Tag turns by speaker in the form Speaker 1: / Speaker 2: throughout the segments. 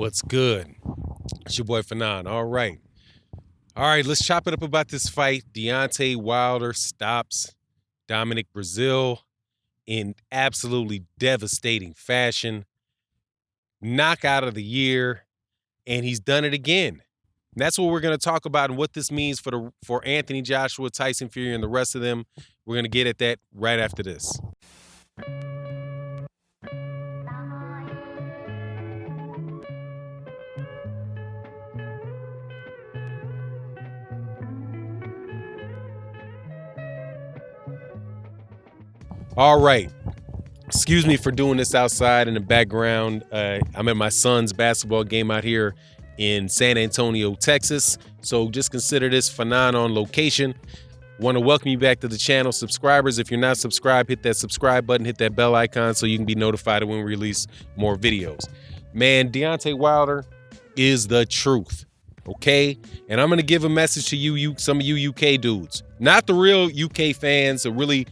Speaker 1: What's good? It's your boy Fanon. All right. Let's chop it up about this fight. Deontay Wilder stops Dominic Breazeale in absolutely devastating fashion. Knockout of the year, and he's done it again. And that's what we're going to talk about and what this means for Anthony Joshua, Tyson Fury, and the rest of them. We're going to get at that right after this. All right. Excuse me for doing this outside in the background. I'm at my son's basketball game out here in San Antonio, Texas. So just consider this Fanon on location. Want to welcome you back to the channel. Subscribers, if you're not subscribed, hit that subscribe button, hit that bell icon so you can be notified when we release more videos. Man, Deontay Wilder is the truth, okay? And I'm going to give a message to you, some of you UK dudes. Not the real UK fans who really,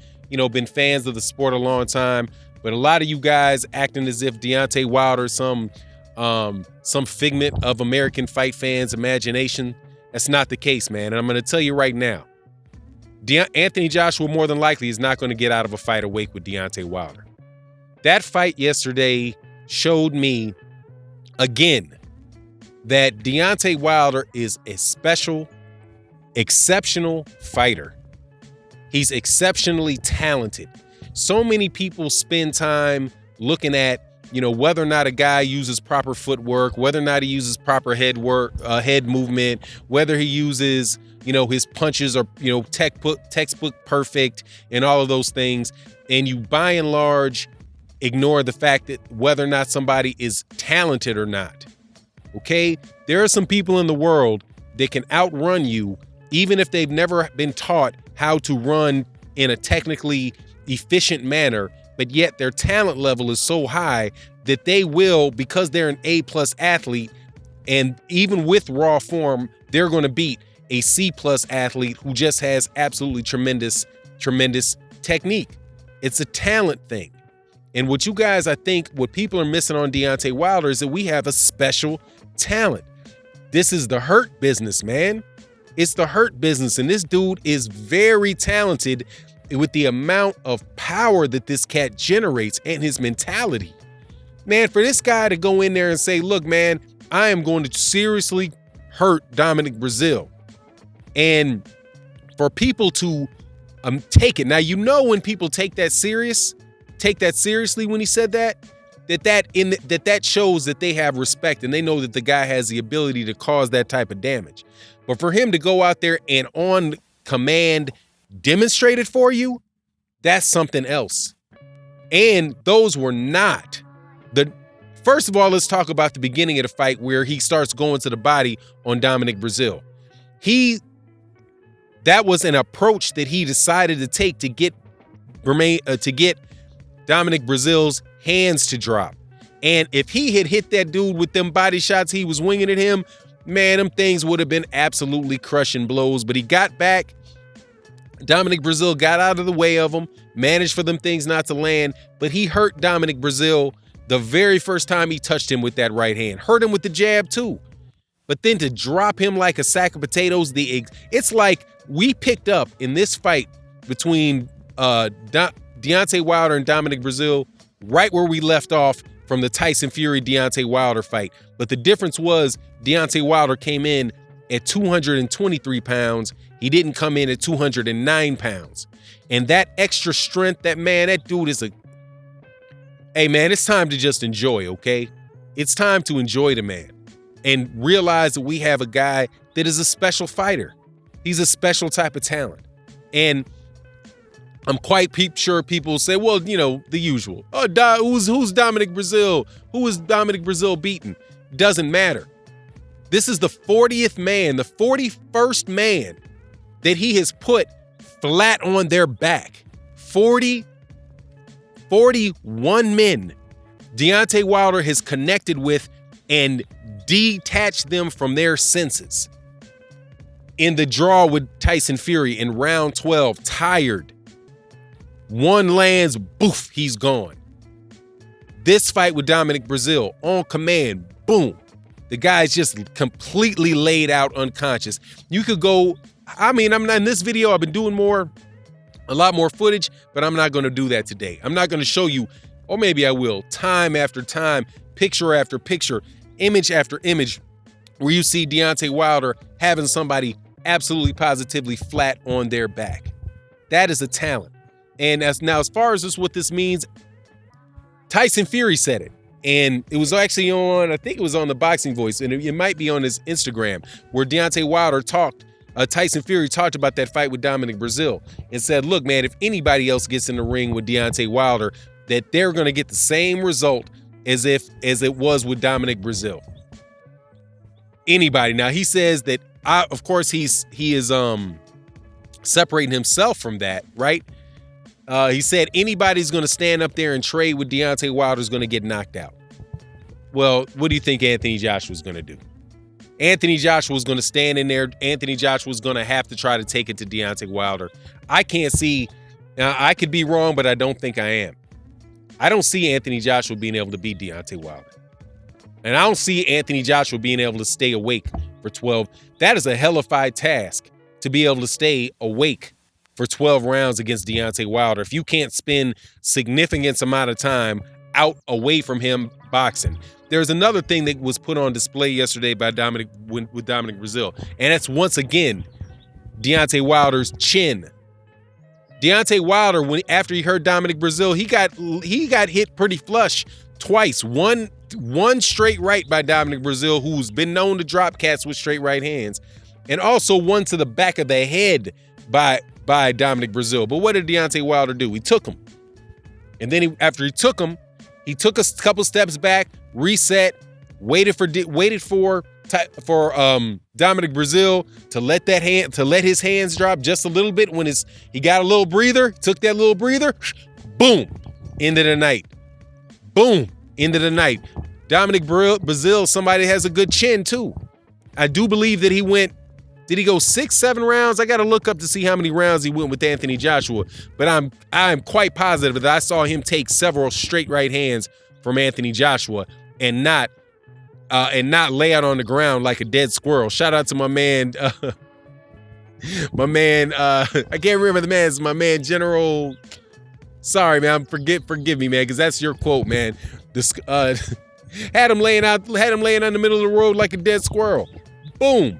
Speaker 1: been fans of the sport a long time, but a lot of you guys acting as if Deontay Wilder is some figment of American fight fans' imagination. That's not the case, man. And I'm going to tell you right now, Anthony Joshua more than likely is not going to get out of a fight awake with Deontay Wilder. That fight yesterday showed me, again, that Deontay Wilder is a special, exceptional fighter. He's exceptionally talented. So many people spend time looking at, whether or not a guy uses proper footwork, whether or not he uses proper head movement, whether he uses, his punches are, textbook perfect and all of those things. And you, by and large, ignore the fact that whether or not somebody is talented or not. Okay? There are some people in the world that can outrun you, even if they've never been taught how to run in a technically efficient manner, but yet their talent level is so high that they will, because they're an A+ athlete, and even with raw form, they're going to beat a C+ athlete who just has absolutely tremendous technique. It's a talent thing. And what you guys, I think, what people are missing on Deontay Wilder is that we have a special talent. This is the hurt business, man. It's the hurt business. And this dude is very talented with the amount of power that this cat generates and his mentality. Man, for this guy to go in there and say, look, man, I am going to seriously hurt Dominic Breazeale. And for people to take it. Now, when people take that seriously when he said that shows that they have respect and they know that the guy has the ability to cause that type of damage. But for him to go out there and on command demonstrate it for you, that's something else. And those were not first of all, let's talk about the beginning of the fight where he starts going to the body on Dominic Breazeale. That was an approach that he decided to take to get Dominic Breazeale's hands to drop. And if he had hit that dude with them body shots he was winging at him, man, them things would have been absolutely crushing blows. But he got back. Dominic Breazeale got out of the way of him, managed for them things not to land, but he hurt Dominic Breazeale the very first time he touched him with that right hand. Hurt him with the jab too. But then to drop him like a sack of potatoes, it's like we picked up in this fight between Deontay Wilder and Dominic Breazeale right where we left off from the Tyson Fury Deontay Wilder fight. But the difference was Deontay Wilder came in at 223 pounds. He didn't come in at 209 pounds. And that extra strength, that dude is hey man, it's time to just enjoy, okay? It's time to enjoy the man and realize that we have a guy that is a special fighter. He's a special type of talent. And I'm quite sure people say, well, the usual. Oh, who's Dominic Breazeale? Who is Dominic Breazeale beaten? Doesn't matter. This is the 40th man, the 41st man that he has put flat on their back. 41 men Deontay Wilder has connected with and detached them from their senses. In the draw with Tyson Fury in round 12, tired. One lands, boof, he's gone. This fight with Dominic Breazeale, on command, boom, The guy's just completely laid out unconscious. You could go, I'm not in this video. I've been doing a lot more footage, but I'm not going to do that today. I'm not going to show you, or maybe I will, time after time, picture after picture, image after image, where you see Deontay Wilder having somebody absolutely positively flat on their back. That is a talent. And as far as what this means, Tyson Fury said it. And it was actually I think it was on the Boxing Voice, and it might be on his Instagram, where Deontay Wilder Tyson Fury talked about that fight with Dominic Breazeale and said, look, man, if anybody else gets in the ring with Deontay Wilder, that they're going to get the same result as it was with Dominic Breazeale. Anybody. Now, he says that, of course, he is separating himself from that, right? He said anybody's going to stand up there and trade with Deontay Wilder is going to get knocked out. Well, what do you think Anthony Joshua's going to do? Anthony Joshua's going to stand in there. Anthony Joshua's going to have to try to take it to Deontay Wilder. I can't see. I could be wrong, but I don't think I am. I don't see Anthony Joshua being able to beat Deontay Wilder. And I don't see Anthony Joshua being able to stay awake for 12. That is a hellified task, to be able to stay awake for 12 rounds against Deontay Wilder. If you can't spend significant amount of time out away from him boxing. There's another thing that was put on display yesterday by Dominic Breazeale, and that's once again Deontay Wilder's chin. Deontay Wilder, after he heard Dominic Breazeale, he got hit pretty flush twice. One straight right by Dominic Breazeale, who's been known to drop cats with straight right hands, and also one to the back of the head by Dominic Breazeale. But what did Deontay Wilder do? He took him, and then after he took him, he took a couple steps back, reset, waited for Dominic Breazeale to let his hands drop just a little bit. When he got a little breather, took that little breather, boom, end of the night. Boom, end of the night. Dominic Breazeale, somebody has a good chin too. I do believe that did he go 6-7 rounds? I got to look up to see how many rounds he went with Anthony Joshua. But I'm quite positive that I saw him take several straight right hands from Anthony Joshua and not lay out on the ground like a dead squirrel. Shout out to my man, I can't remember the man. It's my man, General. Sorry, man. Forgive me, man, because that's your quote, man. Had him laying out in the middle of the road like a dead squirrel. Boom.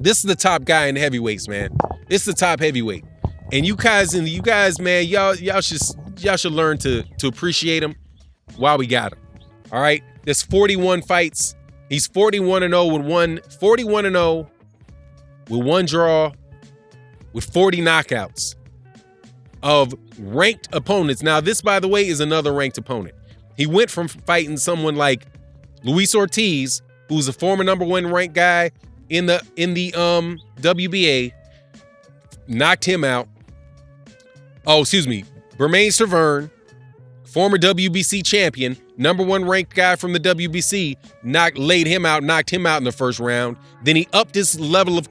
Speaker 1: This is the top guy in the heavyweights, man. It's the top heavyweight. And you guys, man, y'all should learn to appreciate him while we got him. All right? There's 41 fights. He's 41-0 with one draw, with 40 knockouts of ranked opponents. Now, this, by the way, is another ranked opponent. He went from fighting someone like Luis Ortiz, who's a former number 1 ranked guy in the WBA, knocked him out. Bermane Stiverne, former WBC champion, number 1 ranked guy from the WBC, knocked him out in the first round. Then he upped his level of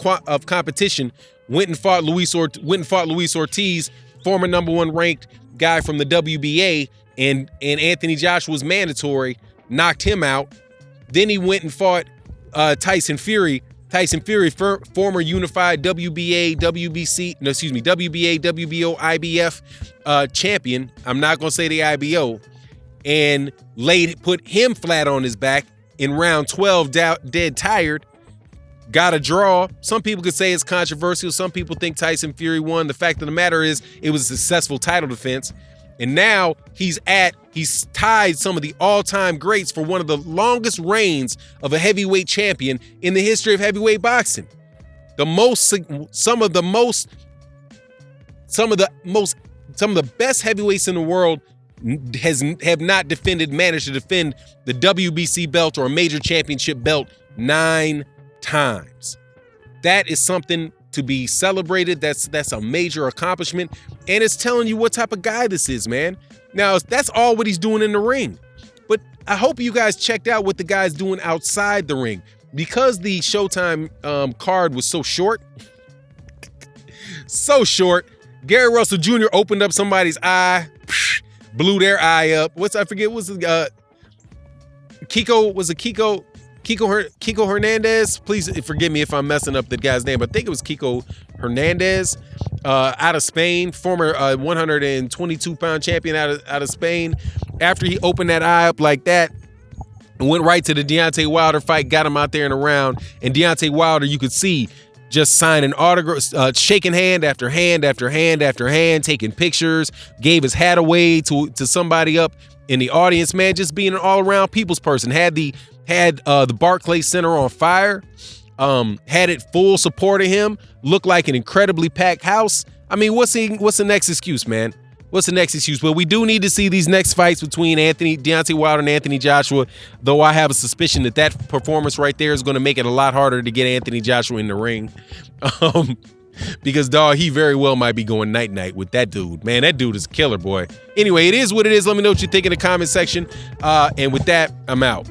Speaker 1: competition, went and fought Luis Ortiz, former number 1 ranked guy from the WBA, and Anthony Joshua's mandatory, knocked him out. Then he went and fought Tyson Fury, former unified WBA, WBO, IBF champion. I'm not going to say the IBO. And put him flat on his back in round 12, dead tired. Got a draw. Some people could say it's controversial. Some people think Tyson Fury won. The fact of the matter is it was a successful title defense. And now he's tied some of the all-time greats for one of the longest reigns of a heavyweight champion in the history of heavyweight boxing. Some of the best heavyweights in the world have not managed to defend the WBC belt or a major championship belt 9 times. That is something to be celebrated. That's a major accomplishment, and it's telling you what type of guy this is, man. Now, that's all what he's doing in the ring, but I hope you guys checked out what the guy's doing outside the ring, because the Showtime card was so short. Gary Russell Jr. opened up somebody's eye, blew their eye up. Kiko? Was it Kiko? Kiko Hernandez. Please forgive me if I'm messing up the guy's name. I think it was Kiko Hernandez, out of Spain, former 122-pound champion out of Spain. After he opened that eye up like that, went right to the Deontay Wilder fight, got him out there in a round, and Deontay Wilder, you could see, just signing autographs, shaking hand after hand after hand after hand, taking pictures, gave his hat away to somebody up in the audience, man, just being an all-around people's person. Had the Barclays Center on fire, had it full support of him, looked like an incredibly packed house. I mean, what's the next excuse, man? What's the next excuse? Well, we do need to see these next fights between Deontay Wilder and Anthony Joshua, though I have a suspicion that performance right there is going to make it a lot harder to get Anthony Joshua in the ring. Because, dog, he very well might be going night-night with that dude. Man, that dude is a killer, boy. Anyway, it is what it is. Let me know what you think in the comment section. And with that, I'm out.